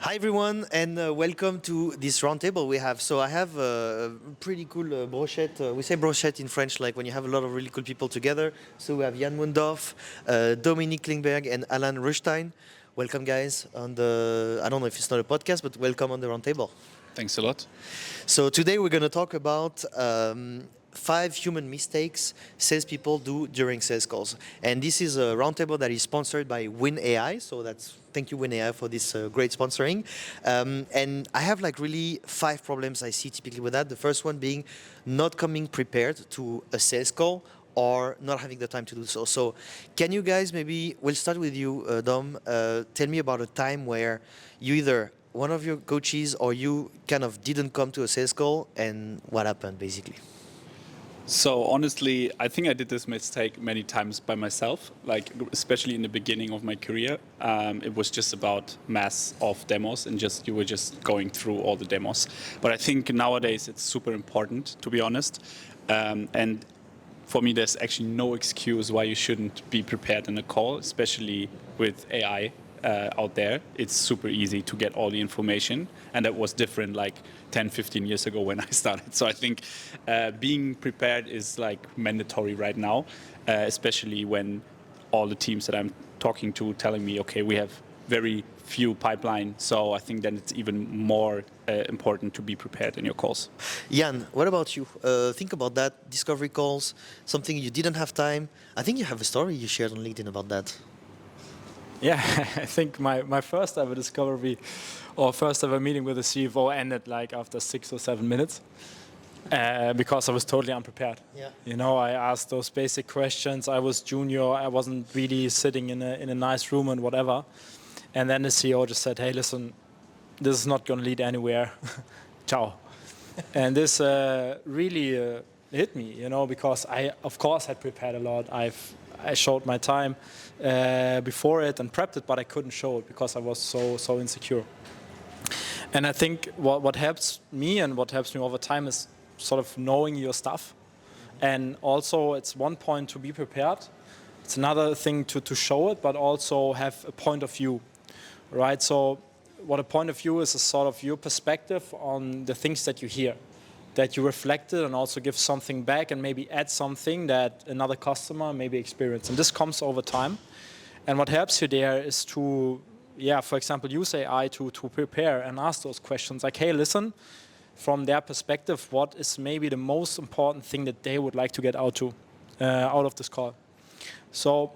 Hi everyone, and welcome to this roundtable we have. So I have a pretty cool brochette. We say brochette in French, like when you have a lot of really cool people together. So we have Jan Mundorf, Dominic Klingberg, and Alan Ruchtein. Welcome, guys. On the I don't know if it's not a podcast, but welcome on the roundtable. Thanks a lot. So today we're going to talk about 5 human mistakes salespeople do during sales calls. And this is a roundtable that is sponsored by Win AI. So thank you Win AI for this great sponsoring. And I have like really 5 problems I see typically with that. The first one being not coming prepared to a sales call or not having the time to do so. So can you guys we'll start with you, Dom, tell me about a time where you either one of your coaches or you kind of didn't come to a sales call and what happened basically? So honestly, I think I did this mistake many times by myself, like especially in the beginning of my career. It was just about mass of demos and you were just going through all the demos. But I think nowadays it's super important, to be honest. And for me, there's actually no excuse why you shouldn't be prepared in a call, especially with AI. Out there, it's super easy to get all the information, and that was different like 10, 15 years ago when I started. So I think being prepared is like mandatory right now, especially when all the teams that I'm talking to telling me, okay, we have very few pipeline. So I think then it's even more important to be prepared in your calls. Jan, what about you? Think about that, discovery calls, something you didn't have time. I think you have a story you shared on LinkedIn about that. Yeah, I think my first ever discovery or first ever meeting with the CFO ended like after 6 or 7 minutes because I was totally unprepared. Yeah. You know, I asked those basic questions. I was junior. I wasn't really sitting in a nice room and whatever. And then the CEO just said, "Hey, listen, this is not going to lead anywhere. Ciao." And this really hit me, you know, because I, of course, had prepared a lot. I showed my time before it and prepped it, but I couldn't show it because I was so insecure. And I think what helps me and what helps me over time is sort of knowing your stuff. And also, it's one point to be prepared. It's another thing to show it, but also have a point of view, right? So what a point of view is sort of your perspective on the things that you hear, that you reflect it and also give something back and maybe add something that another customer maybe experienced. And this comes over time. And what helps you there is to, for example, use AI to prepare and ask those questions like, hey, listen, from their perspective, what is maybe the most important thing that they would like to get out of this call? So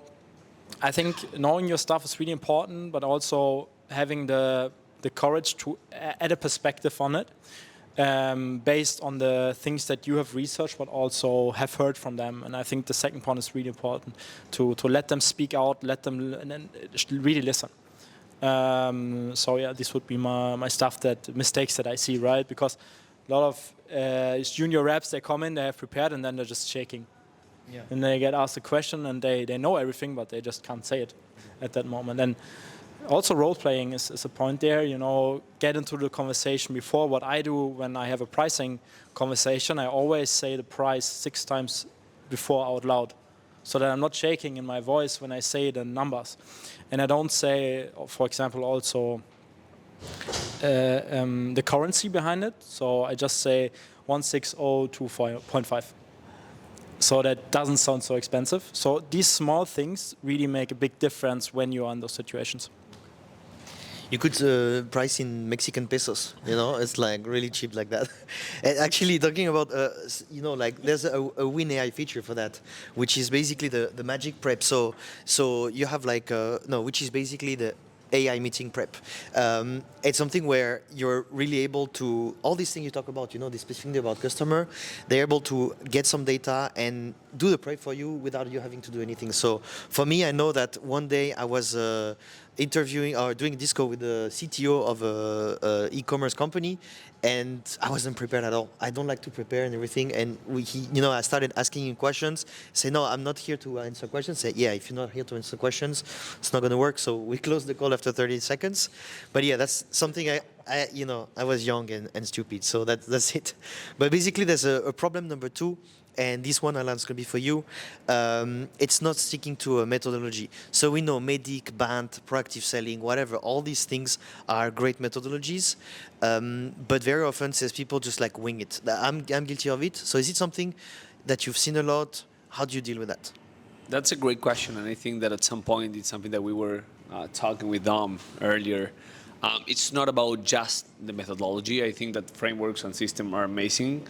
I think knowing your stuff is really important, but also having the courage to add a perspective on it. Based on the things that you have researched, but also have heard from them. And I think the second point is really important, to let them speak out, let them and then really listen. So yeah, this would be my stuff, mistakes that I see, right? Because a lot of junior reps, they come in, they have prepared, and then they're just shaking. Yeah. And they get asked a question, and they know everything, but they just can't say it at that moment. And also, role-playing is a point there, you know, get into the conversation before. What I do when I have a pricing conversation, I always say the price 6 times before out loud, so that I'm not shaking in my voice when I say the numbers. And I don't say, for example, also the currency behind it. So I just say 16024.5. So that doesn't sound so expensive. So these small things really make a big difference when you're in those situations. You could price in Mexican pesos, you know, it's like really cheap like that. And actually talking about, you know, like there's a Win AI feature for that, which is basically the magic prep. So you have like, which is basically the AI meeting prep. It's something where you're really able to, all these things you talk about, you know, this specific thing about customer, they're able to get some data and do the prep for you without you having to do anything. So for me, I know that one day I was interviewing or doing a disco with the CTO of a e-commerce company, and I wasn't prepared at all. I don't like to prepare and everything. And I started asking him questions. Say, no, I'm not here to answer questions. Say, yeah, if you're not here to answer questions, it's not going to work. So we closed the call after 30 seconds. But yeah, that's something I was young and stupid. So that's it. But basically, there's a problem number 2. and this one, Alan, is going to be for you. It's not sticking to a methodology. So we know MEDIC, BANT, proactive selling, whatever, all these things are great methodologies. But very often, salespeople just like wing it. I'm guilty of it. So is it something that you've seen a lot? How do you deal with that? That's a great question, and I think that at some point it's something that we were talking with Dom earlier. It's not about just the methodology. I think that frameworks and systems are amazing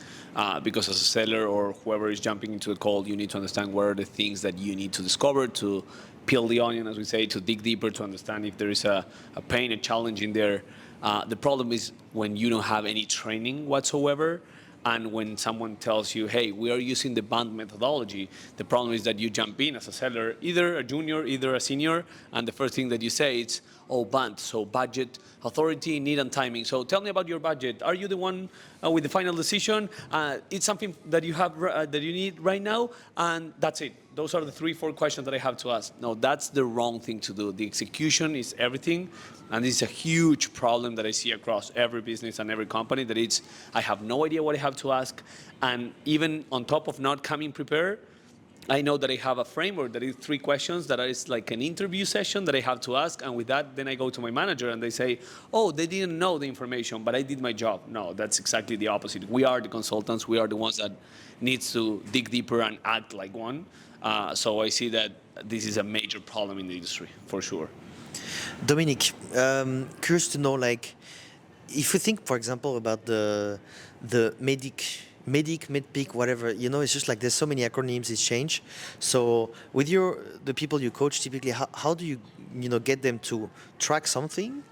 because as a seller or whoever is jumping into a call, you need to understand what are the things that you need to discover, to peel the onion, as we say, to dig deeper, to understand if there is a pain, a challenge in there. The problem is when you don't have any training whatsoever, and when someone tells you, hey, we are using the BANT methodology, the problem is that you jump in as a seller, either a junior, either a senior, and the first thing that you say is, oh, BANT, so budget, authority, need, and timing. So tell me about your budget. Are you the one with the final decision? It's something that you have that you need right now, and that's it. Those are the 3-4 questions that I have to ask. No, that's the wrong thing to do. The execution is everything, and this is a huge problem that I see across every business and every company, that it's, I have no idea what I have to ask, and even on top of not coming prepared, I know that I have a framework that is 3 questions that is like an interview session that I have to ask, and with that, then I go to my manager and they say, oh, they didn't know the information, but I did my job. No, that's exactly the opposite. We are the consultants. We are the ones that needs to dig deeper and act like one. So I see that this is a major problem in the industry, for sure. Dominic, curious to know, like, if you think, for example, about the MEDIC, MedPIC, whatever, you know, it's just like there's so many acronyms, it's changed. So with the people you coach, typically, how do you get them to track something,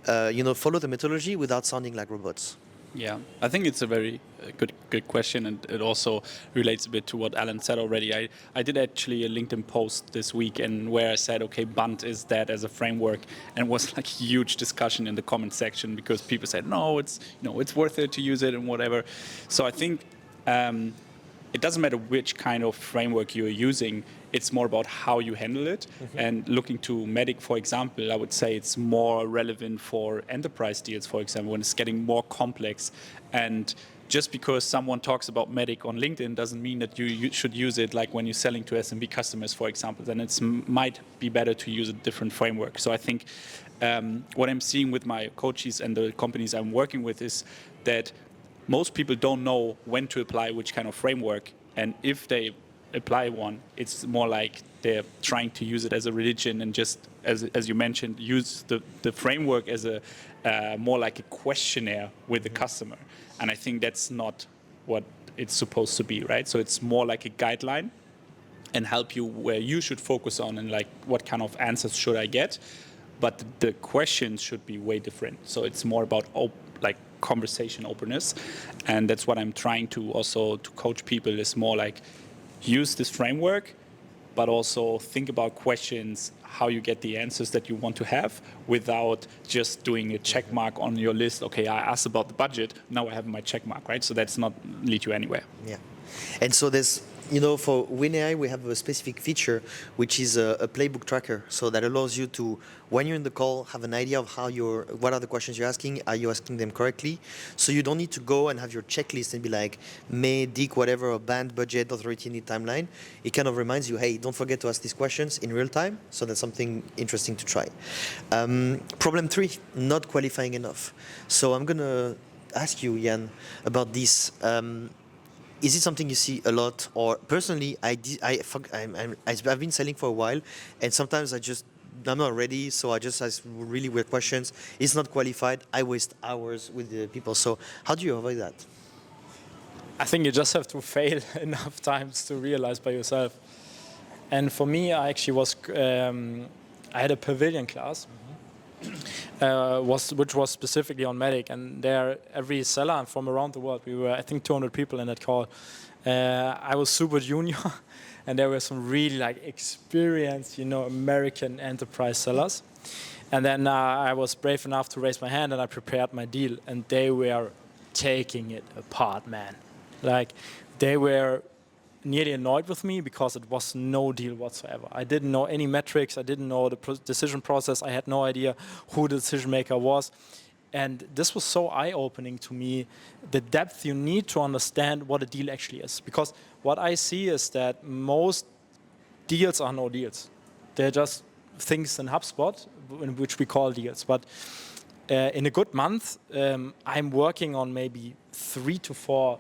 follow the methodology without sounding like robots? Yeah, I think it's a very good question, and it also relates a bit to what Alan said already. I did actually a LinkedIn post this week, and where I said, okay, BANT is that as a framework, and it was like a huge discussion in the comment section because people said, no, it's worth it to use it and whatever. So I think it doesn't matter which kind of framework you're using. It's more about how you handle it. Mm-hmm. And looking to MEDIC, for example, I would say it's more relevant for enterprise deals, for example, when it's getting more complex. And just because someone talks about MEDIC on LinkedIn doesn't mean that you should use it like when you're selling to SMB customers, for example. Then it might be better to use a different framework. So I think what I'm seeing with my coaches and the companies I'm working with is that most people don't know when to apply which kind of framework. And if they apply one, it's more like they're trying to use it as a religion and just, as you mentioned, use the framework as a more like a questionnaire with the customer. And I think that's not what it's supposed to be, right? So it's more like a guideline and help you where you should focus on and like what kind of answers should I get. But the questions should be way different. So it's more about like conversation openness. And that's what I'm trying to also to coach people is more like use this framework, but also think about questions, how you get the answers that you want to have without just doing a check mark on your list. Okay, I asked about the budget, now I have my check mark, right? So that's not lead you anywhere. Yeah. And so there's, for WinAI, we have a specific feature, which is a playbook tracker. So that allows you to, when you're in the call, have an idea of what are the questions you're asking, are you asking them correctly? So you don't need to go and have your checklist and be like, MEDIC, whatever, or BANT, budget, authority, need, timeline. It kind of reminds you, hey, don't forget to ask these questions in real time. So that's something interesting to try. Problem 3, not qualifying enough. So I'm going to ask you, Jan, about this. Is it something you see a lot? Or personally, I've been selling for a while, and sometimes I'm not ready, so I just ask really weird questions. It's not qualified. I waste hours with the people. So how do you avoid that? I think you just have to fail enough times to realize by yourself. And for me, I actually I had a pavilion class. Which was specifically on MEDIC, and there every seller from around the world, we were I think 200 people in that call. I was super junior, and there were some really like experienced, American enterprise sellers. And then I was brave enough to raise my hand, and I prepared my deal, and they were taking it apart, man. Like they were nearly annoyed with me because it was no deal whatsoever. I didn't know any metrics. I didn't know the decision process. I had no idea who the decision maker was. And this was so eye-opening to me, the depth you need to understand what a deal actually is. Because what I see is that most deals are no deals. They're just things in HubSpot, in which we call deals. But in a good month, I'm working on maybe 3 to 4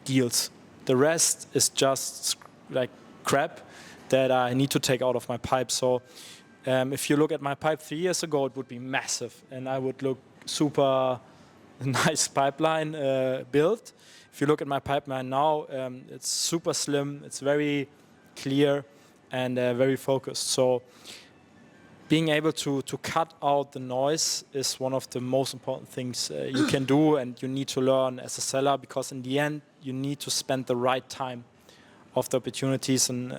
deals. The rest is just like crap that I need to take out of my pipe. So if you look at my pipe 3 years ago, it would be massive, and I would look super nice pipeline built. If you look at my pipeline now, it's super slim, it's very clear, and very focused. So being able to cut out the noise is one of the most important things you can do, and you need to learn as a seller, because in the end, you need to spend the right time of the opportunities. And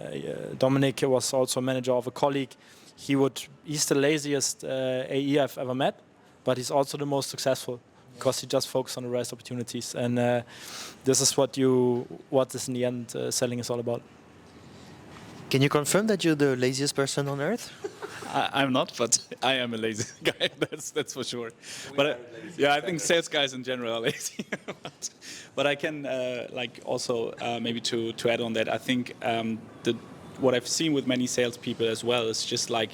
Dominic was also a manager of a colleague. He's the laziest AE I've ever met, but he's also the most successful, because he just focuses on the right opportunities. And this is what is in the end selling is all about. Can you confirm that you're the laziest person on earth? I'm not, but I am a lazy guy. That's for sure. But I think sales guys in general are lazy. but I can also maybe to add on that. I think what I've seen with many salespeople as well is just like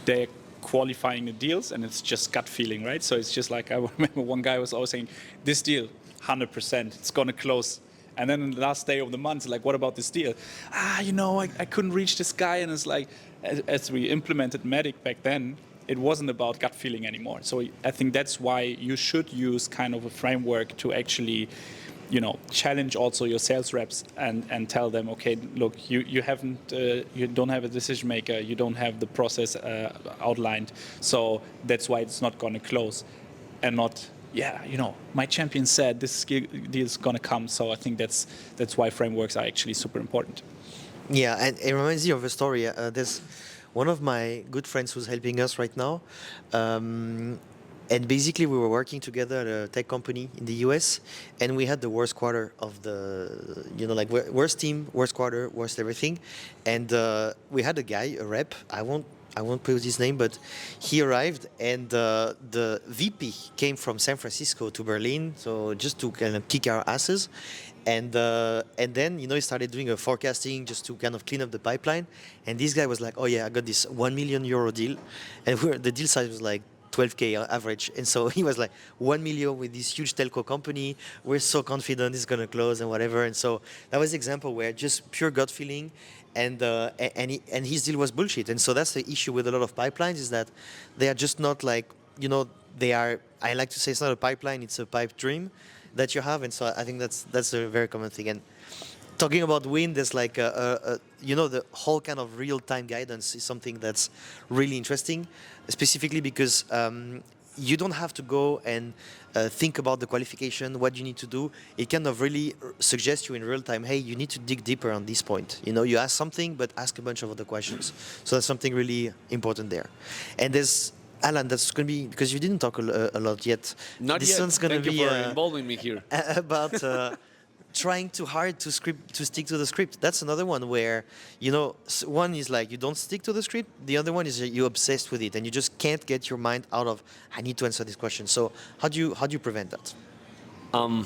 they're qualifying the deals, and it's just gut feeling, right? So it's just like, I remember one guy was always saying, "This deal, 100%, it's gonna close." And then on the last day of the month, like, what about this deal? I couldn't reach this guy. And it's like, as we implemented Medic back then, it wasn't about gut feeling anymore. So I think that's why you should use kind of a framework to actually, challenge also your sales reps and tell them, okay, look, you don't have a decision maker, you don't have the process outlined. So that's why it's not going to close, and not, my champion said this deal is going to come. So I think that's why frameworks are actually super important. Yeah, and it reminds me of a story. There's one of my good friends who's helping us right now. And basically, we were working together at a tech company in the US, and we had the worst quarter of worst team, worst quarter, worst everything. And we had a guy, a rep, I won't put his name, but he arrived, and the VP came from San Francisco to Berlin, so just to kind of kick our asses. And then he started doing a forecasting just to kind of clean up the pipeline. And this guy was like, "Oh yeah, I got this €1 million deal," and the deal size was like 12K average. And so he was like, 1 million with this huge telco company. We're so confident it's going to close and whatever. And so that was the example where just pure gut feeling, and his deal was bullshit. And so that's the issue with a lot of pipelines, is that they are just not like, they are, I like to say it's not a pipeline, it's a pipe dream that you have. And so I think that's a very common thing. And talking about win, there's like the whole kind of real-time guidance is something that's really interesting, specifically because you don't have to go and think about the qualification, what you need to do. It kind of really suggests you in real time, hey, you need to dig deeper on this point. You ask something, but ask a bunch of other questions. So that's something really important there. And there's Alan, that's going to be, because you didn't talk a lot yet. Not this yet. one's going to be Thank you for involving me here. About trying too hard to stick to the script. That's another one where, one is like you don't stick to the script. The other one is you're obsessed with it and you just can't get your mind out of, I need to answer this question. So how do you prevent that? I'm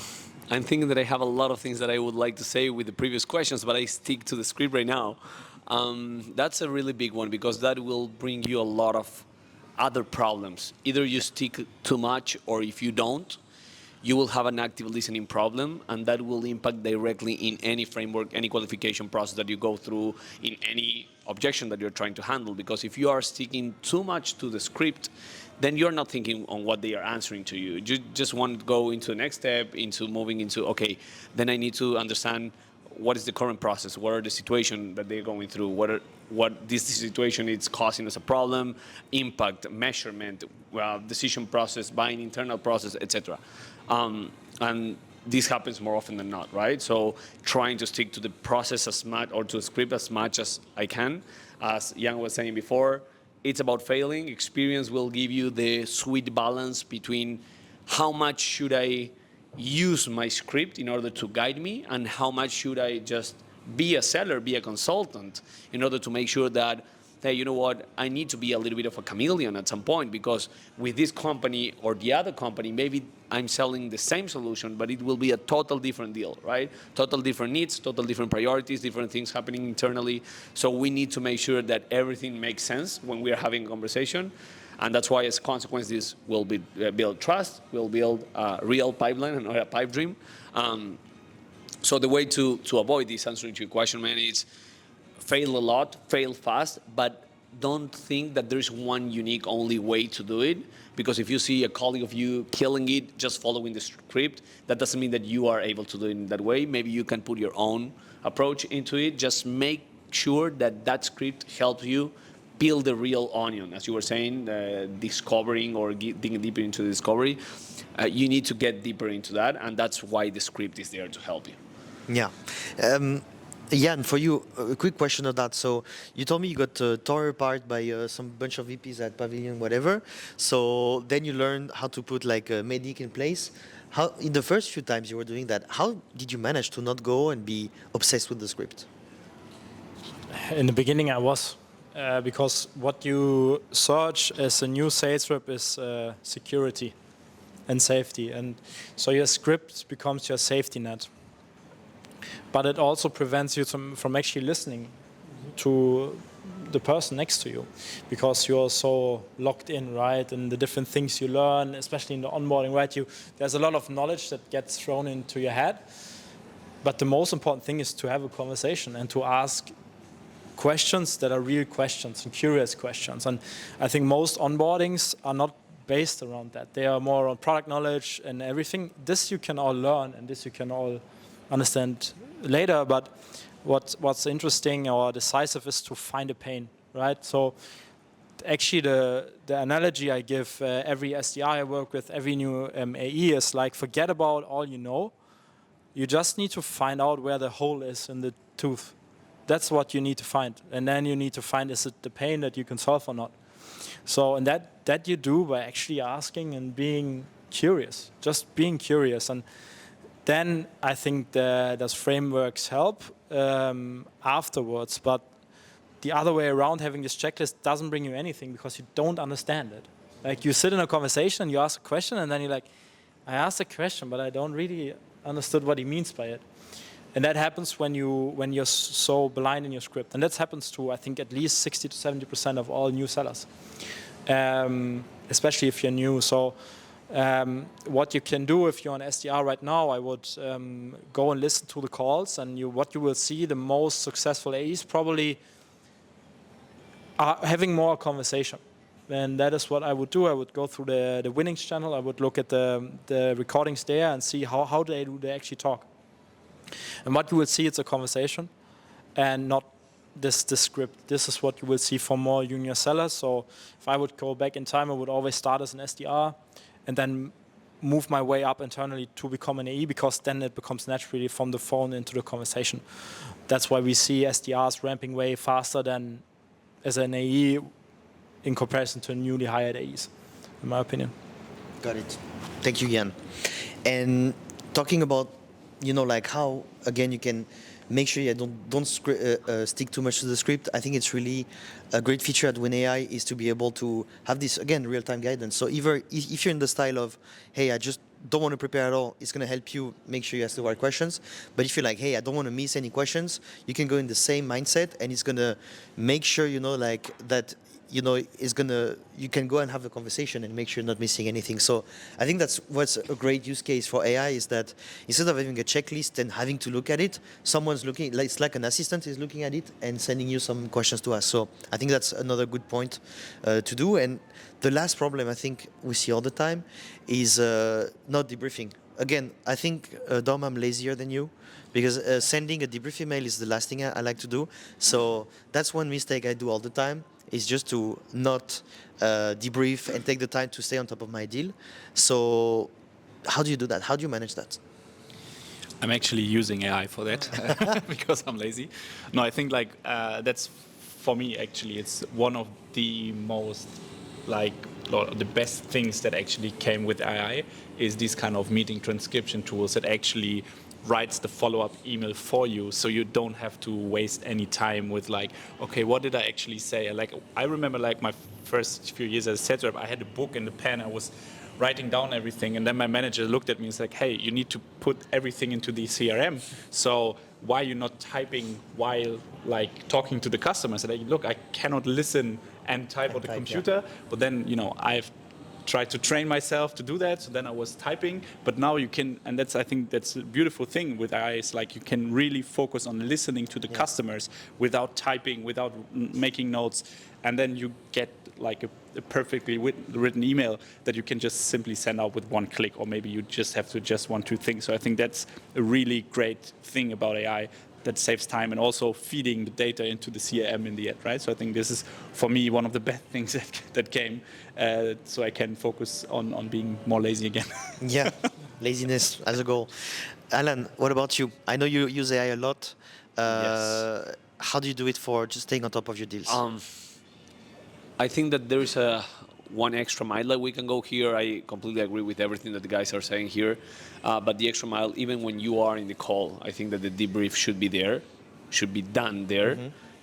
thinking that I have a lot of things that I would like to say with the previous questions, but I stick to the script right now. That's a really big one, because that will bring you a lot of other problems. Either you stick too much, or if you don't, you will have an active listening problem, and that will impact directly in any framework, any qualification process that you go through, in any objection that you're trying to handle. Because if you are sticking too much to the script, then you're not thinking on what they are answering to you. You just want to go into the next step, into moving into, okay, then I need to understand what is the current process, what are the situations that they're going through, what this situation is causing as a problem, impact, measurement, decision process, buying internal process, etc. And this happens more often than not, right? So trying to stick to the process as much, or to the script as much as I can. As Jan was saying before, it's about failing. Experience will give you the sweet balance between how much should I use my script in order to guide me, and how much should I just be a seller, be a consultant, in order to make sure that that, you know what, I need to be a little bit of a chameleon at some point, because with this company or the other company, maybe I'm selling the same solution, but it will be a total different deal, right? Total different needs, total different priorities, different things happening internally. So we need to make sure that everything makes sense when we are having a conversation. And that's why, as a consequence, this will build trust, will build a real pipeline and not a pipe dream. So the way to avoid this, answering to your question, man, is fail a lot, fail fast, but don't think that there's one unique only way to do it. Because if you see a colleague of you killing it, just following the script, that doesn't mean that you are able to do it in that way. Maybe you can put your own approach into it. Just make sure that that script helps you peel the real onion, as you were saying, discovering or digging deeper into the discovery. You need to get deeper into that, and that's why the script is there to help you. Yeah. Jan, for you, a quick question on that. So you told me you got tore apart by some bunch of VPs at Pavilion, whatever. So then you learned how to put like a medic in place. How, in the first few times you were doing that, how did you manage to not go and be obsessed with the script? In the beginning, I was. Because what you search as a new sales rep is security and safety. And so your script becomes your safety net. But it also prevents you from actually listening to the person next to you, because you're so locked in, right? And the different things you learn, especially in the onboarding, right? There's a lot of knowledge that gets thrown into your head. But the most important thing is to have a conversation and to ask questions that are real questions and curious questions. And I think most onboardings are not based around that. They are more on product knowledge and everything. This you can all learn, and this you can all understand later. But what's interesting or decisive is to find a pain, right? So actually the analogy I give every SDR I work with, every new AE is like, forget about all you know. You just need to find out where the hole is in the tooth. That's what you need to find. And then you need to find, is it the pain that you can solve or not? So, and that you do by actually asking and being curious, just being curious. And then I think those frameworks help afterwards. But the other way around, having this checklist doesn't bring you anything because you don't understand it. Like you sit in a conversation and you ask a question and then you're like, I asked a question, but I don't really understood what he means by it. And that happens when you're so blind in your script. And that happens to, I think, at least 60 to 70% of all new sellers, especially if you're new. So what you can do if you're on SDR right now, I would go and listen to the calls. And what you will see, the most successful AEs probably are having more conversation. And that is what I would do. I would go through the winnings channel. I would look at the recordings there and see how they actually talk. And what you will see, it's a conversation and not this script. This is what you will see for more junior sellers. So if I would go back in time, I would always start as an SDR and then move my way up internally to become an AE, because then it becomes naturally from the phone into the conversation. That's why we see SDRs ramping way faster than as an AE in comparison to newly hired AEs, in my opinion. Got it. Thank you, Jan. And talking about, like how, again, you can make sure you don't stick too much to the script. I think it's really a great feature at WinAI is to be able to have this, again, real-time guidance. So if you're in the style of, hey, I just don't want to prepare at all, it's going to help you make sure you ask the right questions. But if you're like, hey, I don't want to miss any questions, you can go in the same mindset, and it's going to make sure, that you can go and have a conversation and make sure you're not missing anything. So I think that's what's a great use case for AI, is that instead of having a checklist and having to look at it, someone's looking, it's like an assistant is looking at it and sending you some questions to ask. So I think that's another good point to do. And the last problem I think we see all the time is not debriefing. Again, I think, Dom, I'm lazier than you, because sending a debrief email is the last thing I like to do. So that's one mistake I do all the time, is just to not debrief and take the time to stay on top of my deal. So how do you do that? How do you manage that? I'm actually using AI for that because I'm lazy. No, I think that's, for me, actually, it's one of the most, the best things that actually came with AI is these kind of meeting transcription tools that actually writes the follow-up email for you, so you don't have to waste any time with like, okay, what did I actually say? Like, I remember like my first few years as a sales rep, I had a book and a pen. I was writing down everything, and then my manager looked at me and said, hey, you need to put everything into the CRM. So why are you not typing while like talking to the customer? I said, like, look, I cannot listen and type on the computer. But then, I've tried to train myself to do that. So then I was typing, but now you can, and I think that's a beautiful thing with AI, is like you can really focus on listening to the customers without typing, without making notes. And then you get like a perfectly written email that you can just simply send out with one click, or maybe you just have to adjust 1, 2 things. So I think that's a really great thing about AI, that saves time and also feeding the data into the CRM in the end, right? So I think this is, for me, one of the best things that came, so I can focus on being more lazy again. Yeah, laziness as a goal. Alan, what about you? I know you use AI a lot. Yes. How do you do it for just staying on top of your deals? I think that there is one extra mile that we can go here. I completely agree with everything that the guys are saying here. But the extra mile, even when you are in the call, I think that the debrief should be there, should be done there,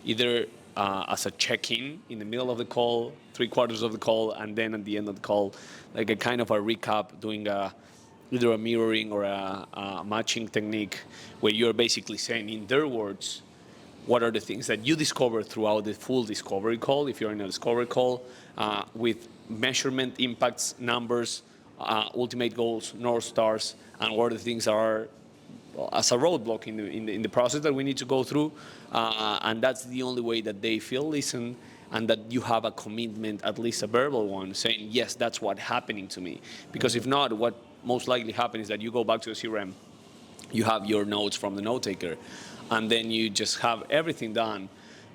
either as a check-in in the middle of the call, 3/4 of the call, and then at the end of the call, like a kind of a recap, doing either a mirroring or a matching technique, where you're basically saying in their words, what are the things that you discovered throughout the full discovery call, if you're in a discovery call, with measurement, impacts, numbers, ultimate goals, North Stars, and what are the things that are as a roadblock in the process that we need to go through. And that's the only way that they feel listened, and that you have a commitment, at least a verbal one, saying, yes, that's what's happening to me. Because if not, what most likely happens is that you go back to the CRM, you have your notes from the note taker, and then you just have everything done.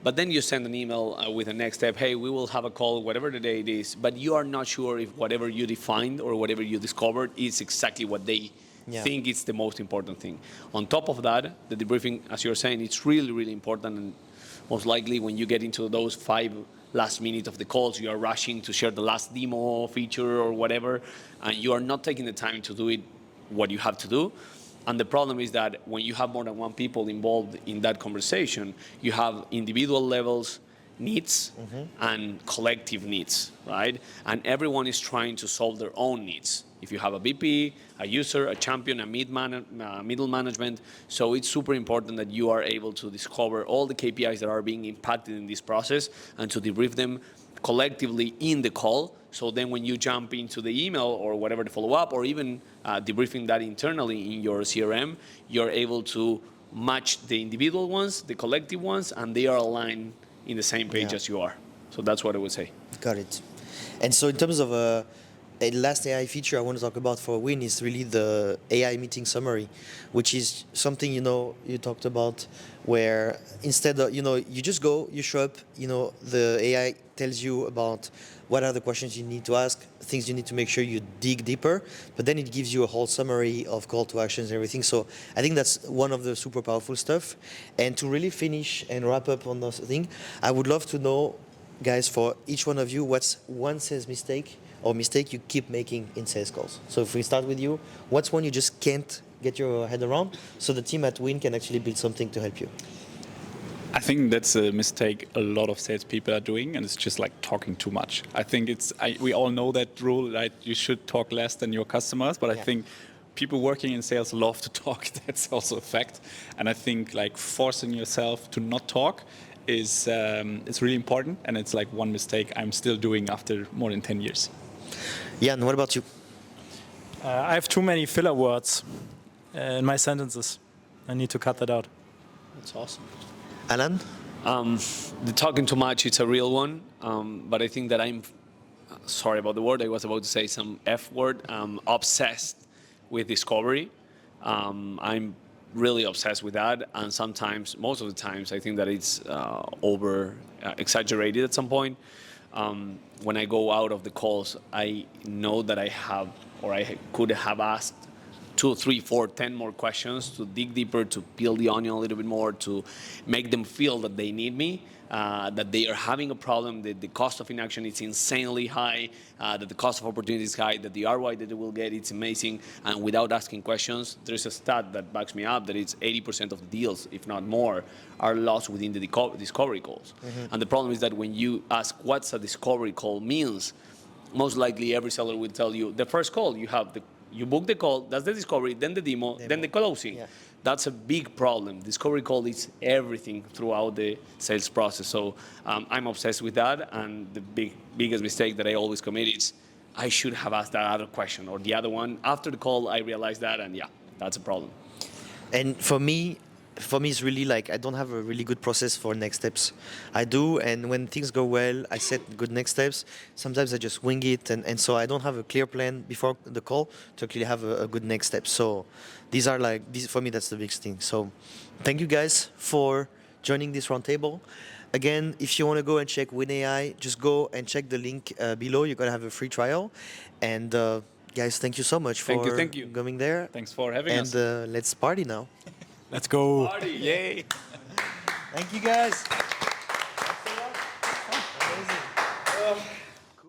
But then you send an email with the next step, hey, we will have a call, whatever the day it is, but you are not sure if whatever you defined or whatever you discovered is exactly what they think is the most important thing. On top of that, the debriefing, as you're saying, it's really, really important. And most likely when you get into those 5 last minutes of the calls, you are rushing to share the last demo feature or whatever, and you are not taking the time to do it what you have to do. And the problem is that when you have more than one people involved in that conversation, you have individual levels, needs, and collective needs, right? And everyone is trying to solve their own needs. If you have a VP, a user, a champion, a middle management, so it's super important that you are able to discover all the KPIs that are being impacted in this process and to debrief them collectively in the call. So then when you jump into the email or whatever the follow-up, or even debriefing that internally in your CRM, you're able to match the individual ones, the collective ones, and they are aligned in the same page as you are. So that's what I would say. Got it. And so in terms of a last AI feature I want to talk about for Win is really the AI meeting summary, which is something, you talked about, where instead of, you just go, you show up, the AI tells you about what are the questions you need to ask, things you need to make sure you dig deeper, but then it gives you a whole summary of call to actions and everything. So I think that's one of the super powerful stuff. And to really finish and wrap up on this thing, I would love to know, guys, for each one of you, what's one sales mistake or mistake you keep making in sales calls? So if we start with you, what's one you just can't get your head around, so the team at Win can actually build something to help you? I think that's a mistake a lot of salespeople are doing, and it's just like talking too much. I think we all know that rule, right? You should talk less than your customers, but I think people working in sales love to talk. That's also a fact. And I think like forcing yourself to not talk is really important, and it's like one mistake I'm still doing after more than 10 years. Jan, what about you? I have too many filler words in my sentences. I need to cut that out. That's awesome. Alan? The talking too much, it's a real one, but I think that I'm, sorry about the word, I was about to say some F word, obsessed with discovery. I'm really obsessed with that, and sometimes, most of the times, I think that it's over exaggerated at some point. When I go out of the calls, I know that I have, or I could have asked 2, 3, 4, 10 more questions to dig deeper, to peel the onion a little bit more, to make them feel that they need me, that they are having a problem, that the cost of inaction is insanely high, that the cost of opportunity is high, that the ROI that they will get is amazing, and without asking questions, there's a stat that backs me up that it's 80% of the deals, if not more, are lost within the discovery calls. And the problem is that when you ask what's a discovery call means, most likely every seller will tell you the first call you book the call, that's the discovery, then the demo. Then the closing. Yeah. That's a big problem. Discovery call is everything throughout the sales process. So I'm obsessed with that, and the biggest mistake that I always commit is I should have asked that other question or the other one. After the call, I realized that, and yeah, that's a problem. And for me, it's really like I don't have a really good process for next steps. I do, and when things go well, I set good next steps. Sometimes I just wing it, and so I don't have a clear plan before the call to actually have a good next step. So these for me, that's the biggest thing. So thank you guys for joining this roundtable. Again, if you want to go and check WinAI, just go and check the link below. You're gonna have a free trial, and guys, thank you so much for Thank you. going there. Thanks for having us. And let's party now. Let's go. Party, yay! Thank you guys.